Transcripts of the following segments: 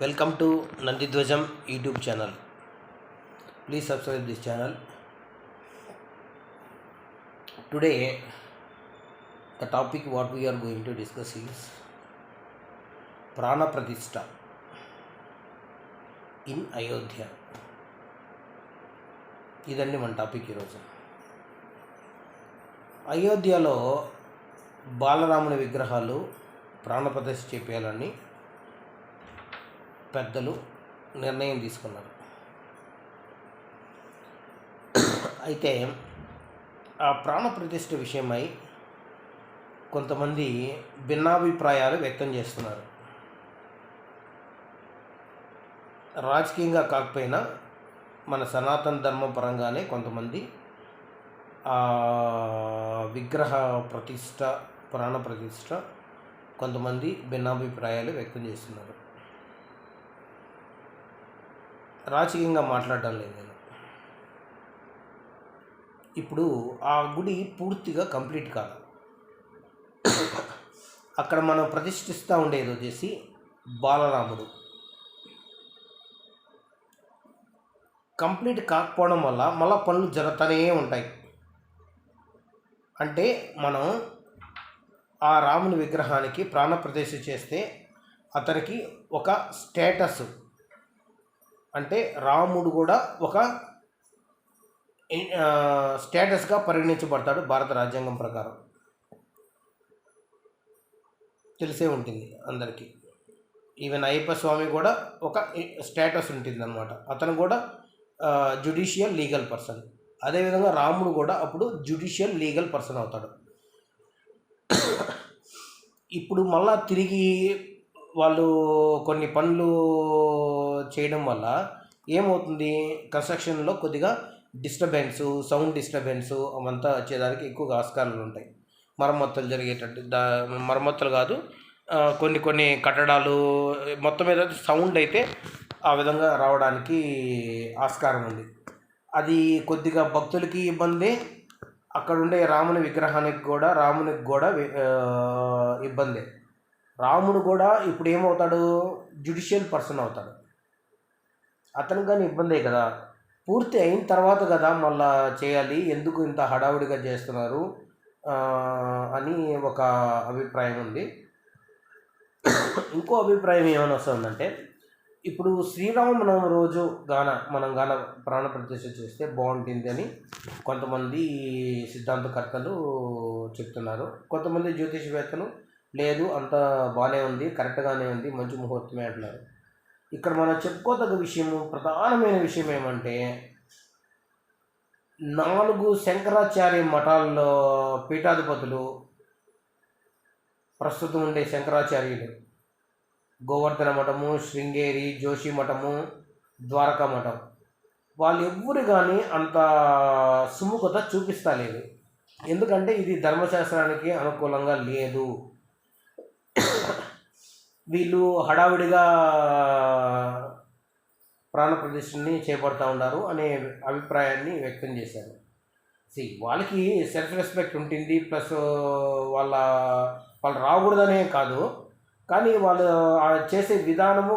Welcome to Nandidhwajam YouTube channel. Please subscribe this channel. Today, the topic what we are going to discuss is Prana Pratishta in Ayodhya. ఇదండి మన topic ఈరోజు. అయోధ్యలో బాలరాముని విగ్రహాలు ప్రాణప్రతిష్ఠ చేయాలని పెద్దలు నిర్ణయం తీసుకున్నారు. అయితే ఆ ప్రాణప్రతిష్ఠ విషయమై కొంతమంది భిన్నాభిప్రాయాలు వ్యక్తం చేస్తున్నారు. రాజకీయంగా కాకపోయినా మన సనాతన ధర్మ పరంగానే కొంతమంది విగ్రహ ప్రతిష్ఠ ప్రాణప్రతిష్ఠ కొంతమంది భిన్నాభిప్రాయాలు వ్యక్తం చేస్తున్నారు. రాజకీయంగా మాట్లాడటం లేదు నేను. ఇప్పుడు ఆ గుడి పూర్తిగా కంప్లీట్ కాదు. అక్కడ మనం ప్రతిష్ఠిస్తూ ఉండేది వచ్చేసి బాలరాముడు. కంప్లీట్ కాకపోవడం వల్ల మళ్ళీ పనులు జరుగుతూనే ఉంటాయి. అంటే మనం ఆ రాముని విగ్రహానికి ప్రాణప్రతిష్ఠ చేస్తే అతనికి ఒక స్టేటస్, అంటే రాముడు కూడా ఒక స్టేటస్గా పరిగణించబడతాడు. భారత రాజ్యాంగం ప్రకారం తెలిసే ఉంటుంది అందరికీ. ఈవెన్ అయ్యప్ప స్వామి కూడా ఒక స్టేటస్ ఉంటుంది అన్నమాట. అతను కూడా జ్యుడిషియల్ లీగల్ పర్సన్. అదేవిధంగా రాముడు కూడా అప్పుడు జ్యుడిషియల్ లీగల్ పర్సన్ అవుతాడు. ఇప్పుడు మళ్ళా తిరిగి వాళ్ళు కొన్ని పనులు చేయడం వల్ల ఏమవుతుంది, కన్స్ట్రక్షన్లో కొద్దిగా డిస్టర్బెన్సు, సౌండ్ డిస్టర్బెన్సు అవంతా వచ్చేదానికి ఎక్కువగా ఆస్కారాలు ఉంటాయి. మరమ్మతులు జరిగేటట్టు మరమ్మతులు కాదు, కొన్ని కట్టడాలు మొత్తం మీద సౌండ్ అయితే ఆ విధంగా రావడానికి ఆస్కారం ఉంది. అది కొద్దిగా భక్తులకి ఇబ్బంది, అక్కడ ఉండే రాముని విగ్రహానికి కూడా ఇబ్బంది. రాముడు కూడా ఇప్పుడు ఏమవుతాడు, జ్యుడిషియల్ పర్సన్ అవుతాడు. అతనికి కానీ ఇబ్బందే కదా. పూర్తి అయిన తర్వాత కదా మళ్ళా చేయాలి, ఎందుకు ఇంత హడావుడిగా చేస్తున్నారు అని ఒక అభిప్రాయం ఉంది. ఇంకో అభిప్రాయం ఏమైనా వస్తుందంటే, ఇప్పుడు శ్రీరామనవమి రోజు మనం ప్రాణప్రతిష్ఠ చేస్తే బాగుంటుంది అని కొంతమంది సిద్ధాంతకర్తలు చెప్తున్నారు. కొంతమంది జ్యోతిషవేత్తలు లేదు, అంతా బాగానే ఉంది, కరెక్ట్గానే ఉంది, మంచి ముహూర్తమే అంటున్నారు. ఇక్కడ మనం చెప్పుకోదగ్గ విషయము, ప్రధానమైన విషయం ఏమంటే, 4 శంకరాచార్య మఠాల్లో పీఠాధిపతులు ప్రస్తుతం ఉండే శంకరాచార్యులు, గోవర్ధన మఠము, శృంగేరి, జోషి మఠము, ద్వారకా మఠం, వాళ్ళు ఎవ్వరు కానీ అంత సుముఖత చూపిస్తలేదు. ఎందుకంటే ఇది ధర్మశాస్త్రానికి అనుకూలంగా లేదు, వీళ్ళు హడావిడిగా ప్రాణప్రతిష్ఠని చేపడుతూ ఉన్నారు అనే అభిప్రాయాన్ని వ్యక్తం చేశారు. వాళ్ళకి సెల్ఫ్ రెస్పెక్ట్ ఉంటుంది, ప్లస్ వాళ్ళు రాకూడదనే కాదు, కానీ వాళ్ళు చేసే విధానము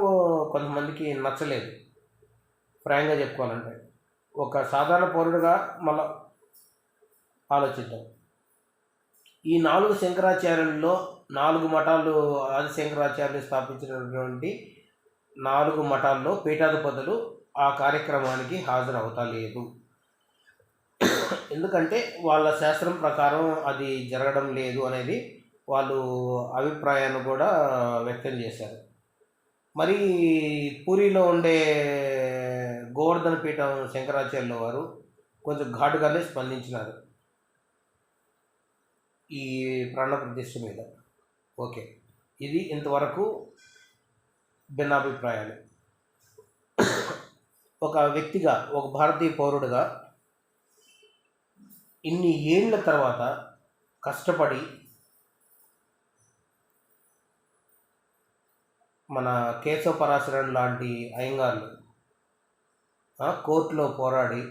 కొంతమందికి నచ్చలేదు. ఫ్రాంక్గా చెప్పుకోవాలంటే ఒక సాధారణ పౌరుడిగా మళ్ళీ ఆలోచిద్దాం. ఈ 4 శంకరాచార్యుల్లో 4 మఠాలు, ఆది శంకరాచార్యులు స్థాపించినటువంటి 4 మఠాల్లో పీఠాధిపతులు ఆ కార్యక్రమానికి హాజరవుతలేదు. ఎందుకంటే వాళ్ళ శాస్త్రం ప్రకారం అది జరగడం లేదు అనేది వాళ్ళు అభిప్రాయాన్ని కూడా వ్యక్తం చేశారు. మరి పూరిలో ఉండే గోవర్ధన పీఠం శంకరాచార్యుల వారు కొంచెం ఘాటుగానే స్పందించినారు ఈ ప్రాణప్రతిష్ఠ మీద. ఓకే, ఇది ఇంతవరకు భిన్నాభిప్రాయాలు. ఒక వ్యక్తిగా, ఒక భారతీయ పౌరుడిగా ఇన్ని ఏళ్ళ తర్వాత కష్టపడి మన కేశవ పరాశరన్ లాంటి అయ్యంగార్లు కోర్టులో పోరాడి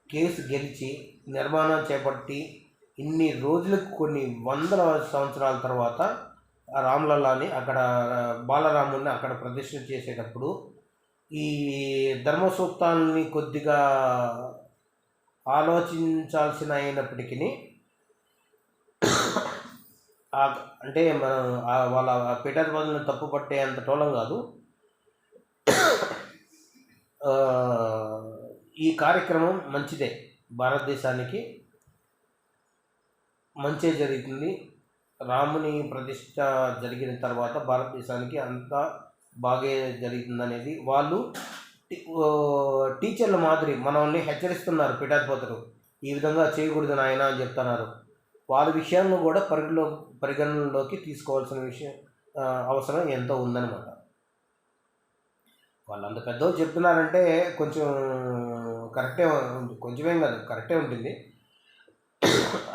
కేసు గెలిచి నిర్మాణం చేపట్టి ఇన్ని రోజులకు కొన్ని వందల సంవత్సరాల తర్వాత రామ్లల్లాని అక్కడ బాలరాముని అక్కడ ప్రదర్శన చేసేటప్పుడు ఈ ధర్మ సూక్తాలని కొద్దిగా ఆలోచించాల్సిన అయినప్పటికీ అంటే మనం వాళ్ళ పీఠాధిపతులను తప్పు పట్టే అంత టోలం కాదు. ఈ కార్యక్రమం మంచిదే, భారతదేశానికి మంచే జరుగుతుంది. రాముని ప్రతిష్ట జరిగిన తర్వాత భారతదేశానికి అంతా బాగే జరుగుతుందనేది వాళ్ళు టీచర్ల మాదిరి మనల్ని హెచ్చరిస్తున్నారు. పీఠాధిపతులు ఈ విధంగా చేయకూడదు నాయన అని చెప్తున్నారు. వాళ్ళ విషయాలను కూడా పరిగణనలోకి తీసుకోవాల్సిన విషయం అవసరం ఎంతో ఉందన్నమాట. వాళ్ళు అంత పెద్దలు చెప్తున్నారంటే కొంచెం కరెక్టే, కొంచెమేం కాదు, కరెక్టే ఉంటుంది.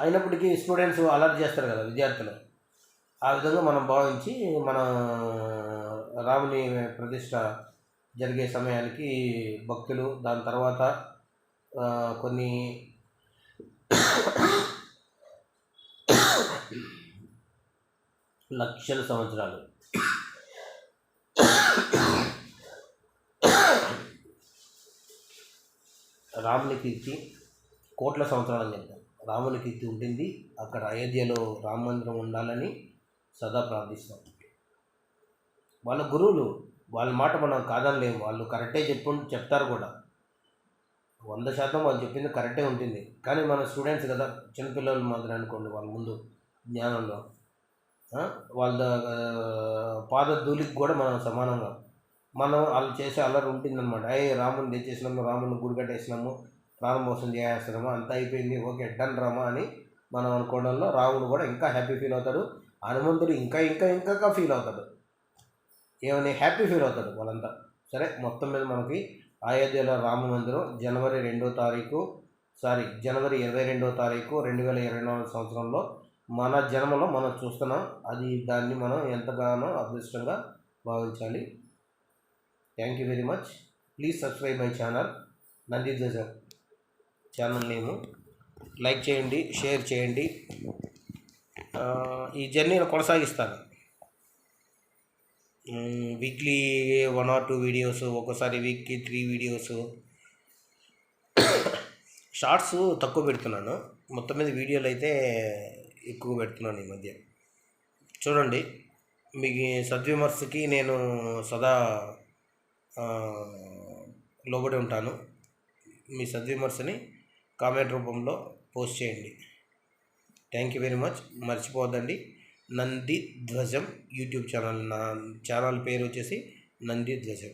అయినప్పటికీ స్టూడెంట్స్ అలర్ట్ చేస్తారు కదా విద్యార్థులు, ఆ విధంగా మనం భావించి మన రాముని ప్రతిష్ట జరిగే సమయానికి భక్తులు, దాని తర్వాత కొన్ని లక్షల సంవత్సరాలు రాముని కీర్తి కోట్ల సంవత్సరాలు అని చెప్తారు. రాముని కీర్తి ఉంటుంది అక్కడ అయోధ్యలో రామ మందిరం ఉండాలని సదా ప్రార్థిస్తాం. వాళ్ళ గురువులు, వాళ్ళ మాట మనం కాదనలేము, వాళ్ళు కరెక్టే చెప్తారు కూడా. 100% వాళ్ళు చెప్పింది కరెక్టే ఉంటుంది. కానీ మన స్టూడెంట్స్ కదా, చిన్నపిల్లలు మాదిరి అనుకోండి, వాళ్ళ ముందు జ్ఞానంలో వాళ్ళ పాదధూళికి కూడా మనం సమానంగా మనం వాళ్ళు చేసే అల్లరి ఉంటుందన్నమాట. రాముని తెచ్చేసినాము, రాముని గుడి కట్టేసినాము, ప్రాణమోసం చేసేస్తున్నాము, అంతా అయిపోయింది, ఓకే డన్ రామా అని మనం అనుకోవడంలో రాముడు కూడా ఇంకా హ్యాపీ ఫీల్ అవుతాడు. హనుమంతుడు ఇంకా ఇంకా ఇంకా ఫీల్ అవుతాడు, ఏమని హ్యాపీ ఫీల్ అవుతాడు వాళ్ళంతా. సరే, మొత్తం మీద మనకి అయోధ్యలో రామ మందిరం జనవరి 22వ తారీఖు 2024 సంవత్సరంలో మన జన్మలో మనం చూస్తున్నాం. దాన్ని మనం ఎంతగానో అదృష్టంగా భావించాలి. Thank you very much. Please subscribe my channel Nandidhwaja channel నేము. లైక్ చేయండి, షేర్ చేయండి. ఈ జర్నీని కొనసాగిస్తాను. వీక్లీ 1 or 2 వీడియోస్, ఒక్కోసారి వీక్కి 3 వీడియోస్. షార్ట్స్ తక్కువ పెడుతున్నాను, మొత్తం మీద వీడియోలు అయితే ఎక్కువ పెడుతున్నాను ఈ మధ్య. చూడండి, మీ సద్విమర్శకి నేను సదా లోబడి ఉంటాను. మీ సద్విమర్శని కామెంట్ రూపంలో పోస్ట్ చేయండి. Thank you very much. మర్చిపోవద్దండి, నంది ధ్వజం యూట్యూబ్ ఛానల్. నా ఛానల్ పేరు వచ్చేసి నంది ధ్వజం.